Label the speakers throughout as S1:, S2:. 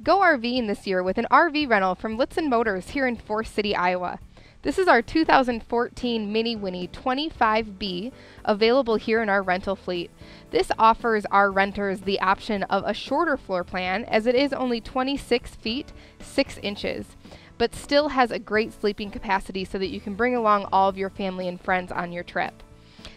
S1: Go RVing this year with an RV rental from Lichtsinn Motors here in Forest City, Iowa. This is our 2014 Minnie Winnie 25B, available here in our rental fleet. This offers our renters the option of a shorter floor plan, as it is only 26 feet 6 inches, but still has a great sleeping capacity so that you can bring along all of your family and friends on your trip.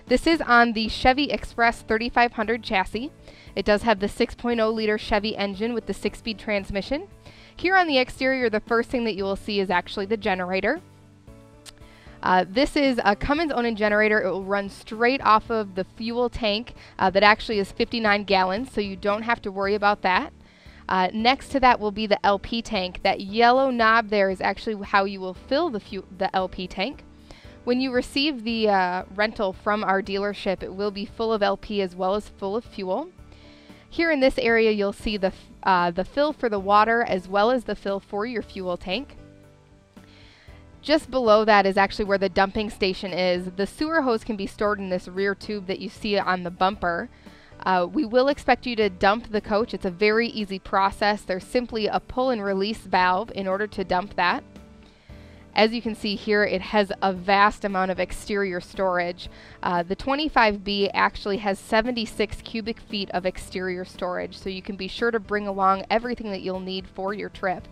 S1: This is on the Chevy Express 3500 chassis. It does have the 6.0 liter Chevy engine with the 6-speed transmission. Here on the exterior, the first thing that you will see is actually the generator. This is a Cummins owned generator. It will run straight off of the fuel tank that actually is 59 gallons, so you don't have to worry about that. Next to that will be the LP tank. That yellow knob there is actually how you will fill the LP tank. When you receive the rental from our dealership, it will be full of LP as well as full of fuel. Here in this area, you'll see the fill for the water as well as the fill for your fuel tank. Just below that is actually where the dumping station is. The sewer hose can be stored in this rear tube that you see on the bumper. We will expect you to dump the coach. It's a very easy process. There's simply a pull and release valve in order to dump that. As you can see here, it has a vast amount of exterior storage. The 25B actually has 76 cubic feet of exterior storage, so you can be sure to bring along everything that you'll need for your trip.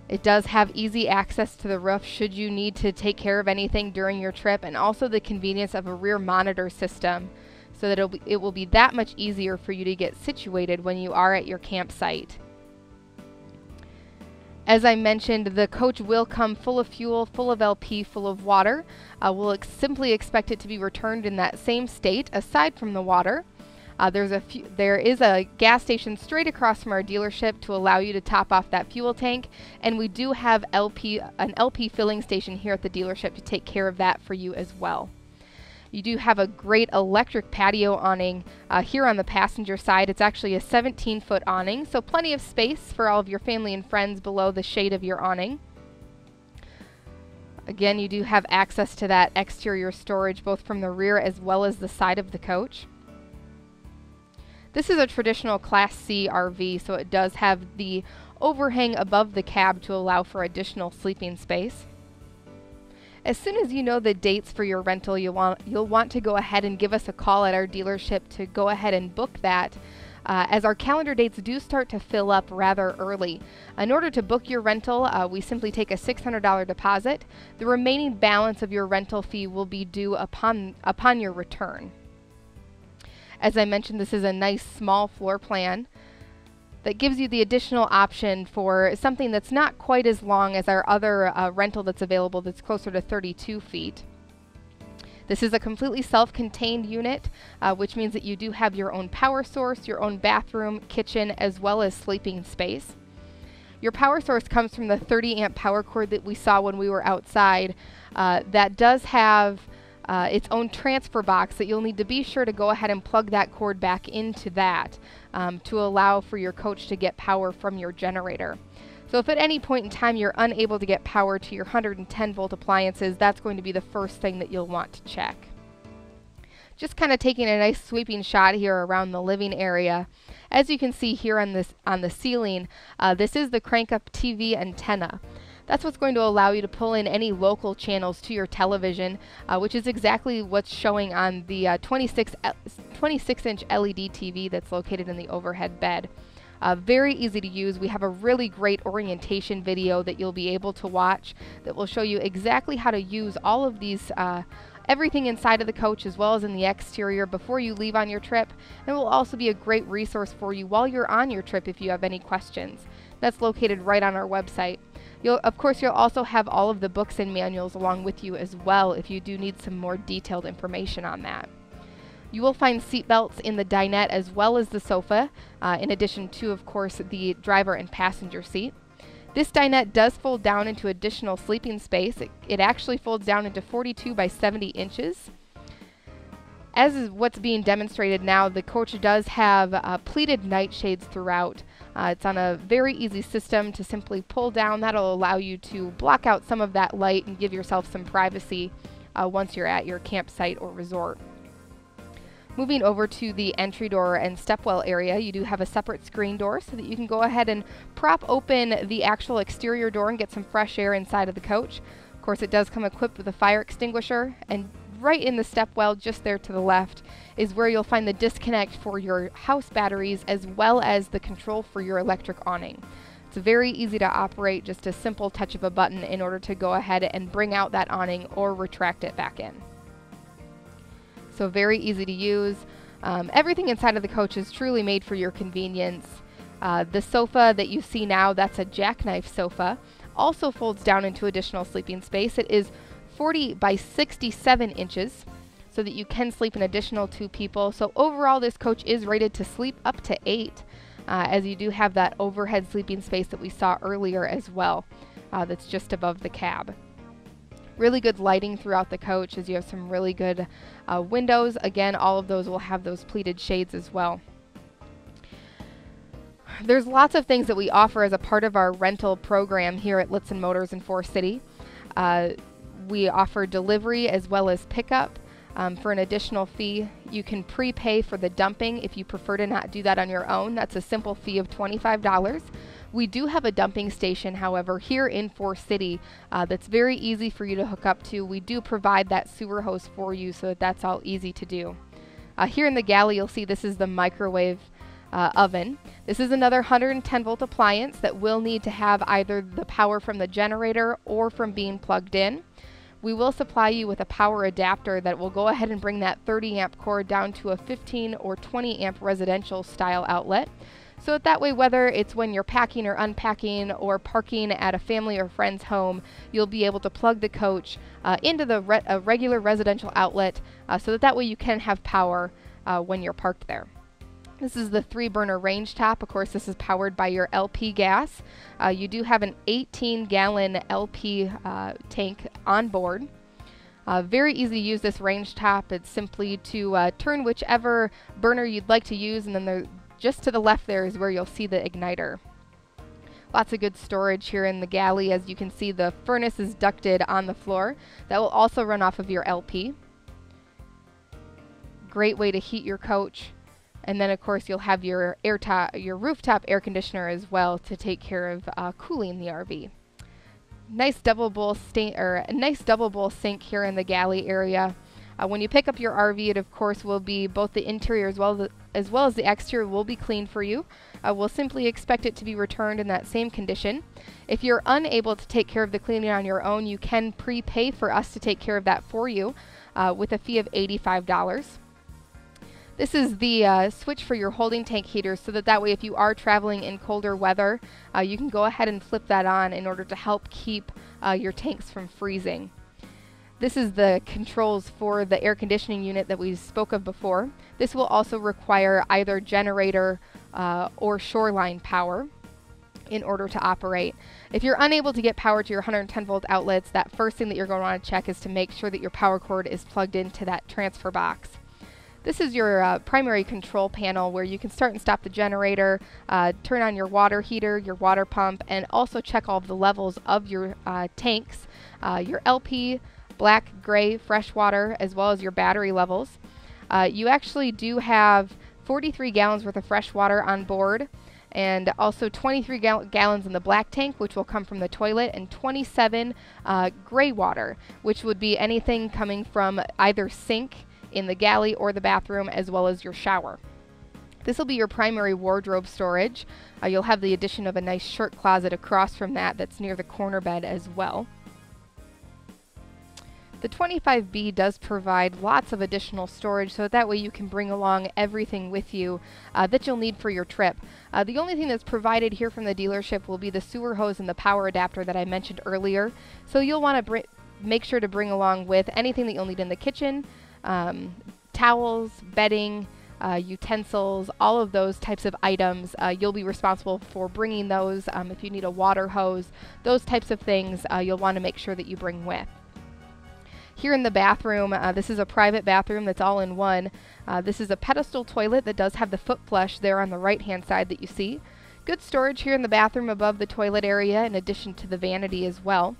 S1: It does have easy access to the roof should you need to take care of anything during your trip, and also the convenience of a rear monitor system, so that it will be that much easier for you to get situated when you are at your campsite. As I mentioned, the coach will come full of fuel, full of LP, full of water. We'll simply expect it to be returned in that same state, aside from the water. There is a gas station straight across from our dealership to allow you to top off that fuel tank, and we do have an LP filling station here at the dealership to take care of that for you as well. You do have a great electric patio awning here on the passenger side. It's actually a 17-foot awning, so plenty of space for all of your family and friends below the shade of your awning. Again, you do have access to that exterior storage both from the rear as well as the side of the coach. This is a traditional Class C RV, so it does have the overhang above the cab to allow for additional sleeping space. As soon as you know the dates for your rental, you'll want to go ahead and give us a call at our dealership to go ahead and book that, as our calendar dates do start to fill up rather early. In order to book your rental, we simply take a $600 deposit. The remaining balance of your rental fee will be due upon your return. As I mentioned, this is a nice small floor plan that gives you the additional option for something that's not quite as long as our other rental that's available, that's closer to 32 feet. This is a completely self-contained unit, which means that you do have your own power source, your own bathroom, kitchen, as well as sleeping space. Your power source comes from the 30-amp power cord that we saw when we were outside. That does have its own transfer box that you'll need to be sure to go ahead and plug that cord back into that to allow for your coach to get power from your generator. So if at any point in time you're unable to get power to your 110 volt appliances, that's going to be the first thing that you'll want to check. Just kind of taking a nice sweeping shot here around the living area. As you can see here on the ceiling, this is the crank-up TV antenna. That's what's going to allow you to pull in any local channels to your television, which is exactly what's showing on the 26-inch LED TV that's located in the overhead bed. Very easy to use. We have a really great orientation video that you'll be able to watch that will show you exactly how to use all of these, everything inside of the coach as well as in the exterior before you leave on your trip. And it will also be a great resource for you while you're on your trip if you have any questions. That's located right on our website. Of course, you'll also have all of the books and manuals along with you as well if you do need some more detailed information on that. You will find seat belts in the dinette as well as the sofa, in addition to, of course, the driver and passenger seat. This dinette does fold down into additional sleeping space. It actually folds down into 42 by 70 inches. As is what's being demonstrated now, the coach does have pleated night shades throughout. It's on a very easy system to simply pull down. That'll allow you to block out some of that light and give yourself some privacy once you're at your campsite or resort. Moving over to the entry door and stepwell area, you do have a separate screen door so that you can go ahead and prop open the actual exterior door and get some fresh air inside of the coach. Of course, it does come equipped with a fire extinguisher, and right in the stepwell just there to the left is where you'll find the disconnect for your house batteries as well as the control for your electric awning. It's very easy to operate, just a simple touch of a button in order to go ahead and bring out that awning or retract it back in. So very easy to use. Everything inside of the coach is truly made for your convenience. The sofa that you see now, that's a jackknife sofa, also folds down into additional sleeping space. It is 40 by 67 inches so that you can sleep an additional 2 people. So overall, this coach is rated to sleep up to 8, as you do have that overhead sleeping space that we saw earlier as well, that's just above the cab. Really good lighting throughout the coach, as you have some really good windows. Again, all of those will have those pleated shades as well. There's lots of things that we offer as a part of our rental program here at Lichtsinn Motors in Forest City. We offer delivery as well as pickup for an additional fee. You can prepay for the dumping if you prefer to not do that on your own. That's a simple fee of $25. We do have a dumping station, however, here in Forest City that's very easy for you to hook up to. We do provide that sewer hose for you so that that's all easy to do. Here in the galley, you'll see this is the microwave oven. This is another 110 volt appliance that will need to have either the power from the generator or from being plugged in. We will supply you with a power adapter that will go ahead and bring that 30 amp cord down to a 15 or 20 amp residential style outlet. So that way, whether it's when you're packing or unpacking or parking at a family or friend's home, you'll be able to plug the coach into the regular residential outlet so that way you can have power when you're parked there. This is the 3-burner range top. Of course, this is powered by your LP gas. You do have an 18-gallon LP tank on board. Very easy to use this range top. It's simply to turn whichever burner you'd like to use, and then just to the left there is where you'll see the igniter. Lots of good storage here in the galley. As you can see, the furnace is ducted on the floor. That will also run off of your LP. Great way to heat your coach. And then, of course, you'll have your rooftop air conditioner as well to take care of cooling the RV. Nice double bowl sink here in the galley area. When you pick up your RV, it of course will be both the interior as well as the exterior will be cleaned for you. We'll simply expect it to be returned in that same condition. If you're unable to take care of the cleaning on your own, you can prepay for us to take care of that for you with a fee of $85. This is the switch for your holding tank heater, so that way if you are traveling in colder weather, you can go ahead and flip that on in order to help keep your tanks from freezing. This is the controls for the air conditioning unit that we spoke of before. This will also require either generator or shoreline power in order to operate. If you're unable to get power to your 110 volt outlets, that first thing that you're going to want to check is to make sure that your power cord is plugged into that transfer box. This is your primary control panel where you can start and stop the generator, turn on your water heater, your water pump, and also check all of the levels of your tanks, your LP, black, gray, fresh water, as well as your battery levels. You actually do have 43 gallons worth of fresh water on board, and also 23 gallons in the black tank, which will come from the toilet, and 27 gray water, which would be anything coming from either sink in the galley or the bathroom, as well as your shower. This will be your primary wardrobe storage. You'll have the addition of a nice shirt closet across from that's near the corner bed as well. The 25B does provide lots of additional storage, so that way you can bring along everything with you that you'll need for your trip. The only thing that's provided here from the dealership will be the sewer hose and the power adapter that I mentioned earlier. So you'll want to make sure to bring along with anything that you'll need in the kitchen, towels, bedding, utensils, all of those types of items. You'll be responsible for bringing those. If you need a water hose, those types of things you'll want to make sure that you bring with. Here in the bathroom, this is a private bathroom that's all in one. This is a pedestal toilet that does have the foot flush there on the right hand side that you see. Good storage here in the bathroom above the toilet area, in addition to the vanity as well.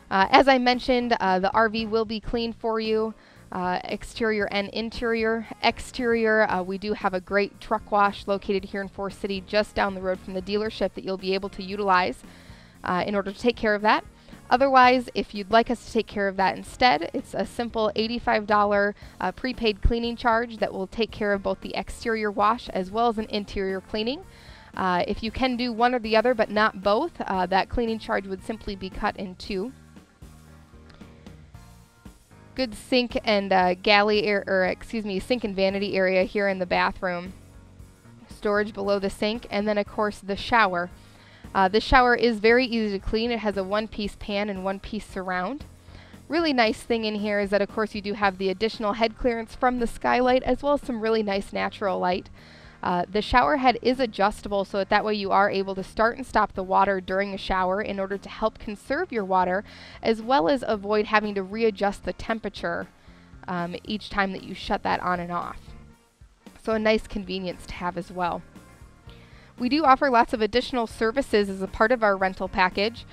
S1: As I mentioned, the RV will be cleaned for you. exterior and interior. Exterior, we do have a great truck wash located here in Forest City just down the road from the dealership that you'll be able to utilize in order to take care of that. Otherwise, if you'd like us to take care of that instead, it's a simple $85 prepaid cleaning charge that will take care of both the exterior wash as well as an interior cleaning. If you can do one or the other but not both, that cleaning charge would simply be cut in two. Good sink and sink and vanity area here in the bathroom. Storage below the sink, and then of course the shower. This shower is very easy to clean. It has a one-piece pan and one-piece surround. Really nice thing in here is that of course you do have the additional head clearance from the skylight as well as some really nice natural light. The shower head is adjustable so that way you are able to start and stop the water during a shower in order to help conserve your water as well as avoid having to readjust the temperature each time that you shut that on and off. So a nice convenience to have as well. We do offer lots of additional services as a part of our rental package.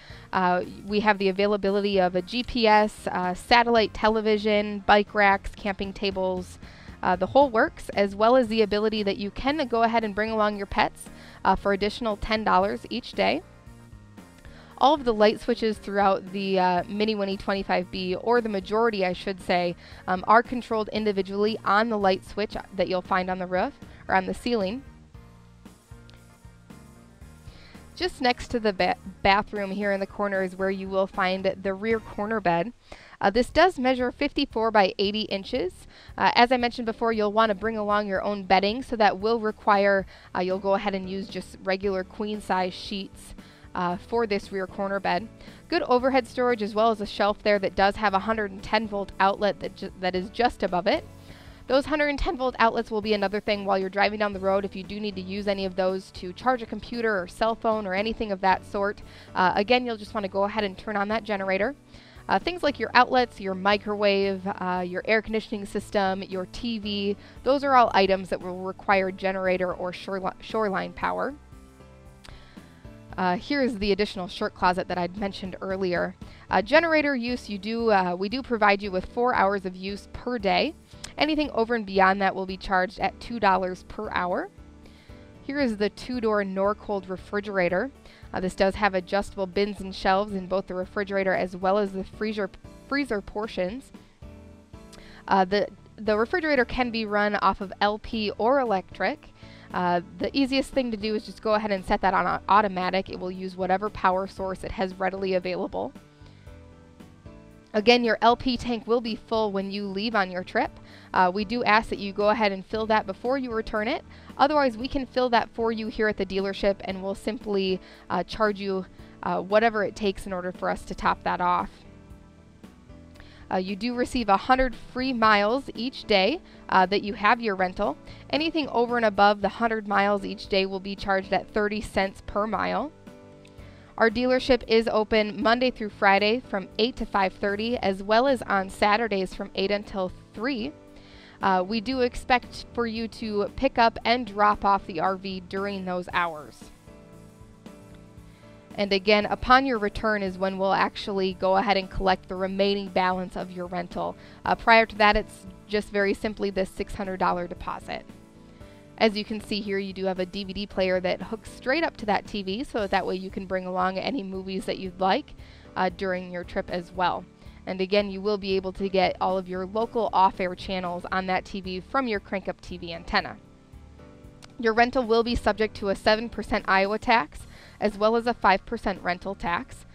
S1: We have the availability of a GPS, satellite television, bike racks, camping tables, the whole works, as well as the ability that you can go ahead and bring along your pets for additional $10 each day. All of the light switches throughout the Minnie Winnie 25B, or the majority I should say, are controlled individually on the light switch that you'll find on the roof or on the ceiling. Just next to the bathroom here in the corner is where you will find the rear corner bed. This does measure 54 by 80 inches. As I mentioned before, you'll want to bring along your own bedding, so that will require you'll go ahead and use just regular queen size sheets for this rear corner bed. Good overhead storage as well as a shelf there that does have a 110 volt outlet that is just above it. Those 110 volt outlets will be another thing while you're driving down the road if you do need to use any of those to charge a computer or cell phone or anything of that sort. Again, you'll just want to go ahead and turn on that generator. Things like your outlets, your microwave, your air conditioning system, your TV, those are all items that will require generator or shoreline power. Here's the additional shirt closet that I'd mentioned earlier. Generator use, we do provide you with 4 hours of use per day. Anything over and beyond that will be charged at $2 per hour. Here is the two-door Norcold refrigerator. This does have adjustable bins and shelves in both the refrigerator as well as the freezer portions. The refrigerator can be run off of LP or electric. The easiest thing to do is just go ahead and set that on automatic. It will use whatever power source it has readily available. Again, your LP tank will be full when you leave on your trip. We do ask that you go ahead and fill that before you return it. Otherwise, we can fill that for you here at the dealership, and we'll simply charge you whatever it takes in order for us to top that off. You do receive 100 free miles each day that you have your rental. Anything over and above the 100 miles each day will be charged at 30 cents per mile. Our dealership is open Monday through Friday from 8 to 5:30, as well as on Saturdays from 8 until 3. We do expect for you to pick up and drop off the RV during those hours. And again, upon your return is when we'll actually go ahead and collect the remaining balance of your rental. Prior to that, it's just very simply this $600 deposit. As you can see here, you do have a DVD player that hooks straight up to that TV, so that way you can bring along any movies that you'd like during your trip as well. And again, you will be able to get all of your local off-air channels on that TV from your crank-up TV antenna. Your rental will be subject to a 7% Iowa tax, as well as a 5% rental tax.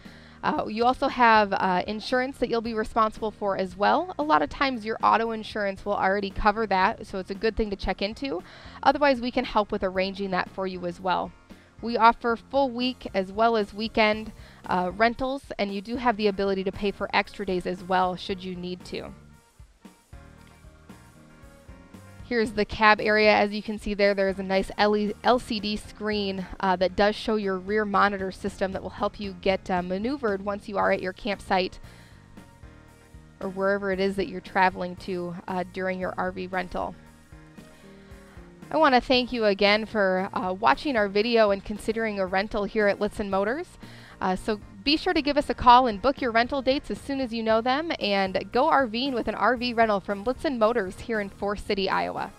S1: You also have insurance that you'll be responsible for as well. A lot of times your auto insurance will already cover that, so it's a good thing to check into. Otherwise, we can help with arranging that for you as well. We offer full week as well as weekend rentals, and you do have the ability to pay for extra days as well should you need to. Here's the cab area. As you can see there is a nice LCD screen that does show your rear monitor system that will help you get maneuvered once you are at your campsite or wherever it is that you're traveling to during your RV rental. I want to thank you again for watching our video and considering a rental here at Lichtsinn Motors. So Be sure to give us a call and book your rental dates as soon as you know them, and go RVing with an RV rental from Lichtsinn Motors here in Forest City, Iowa.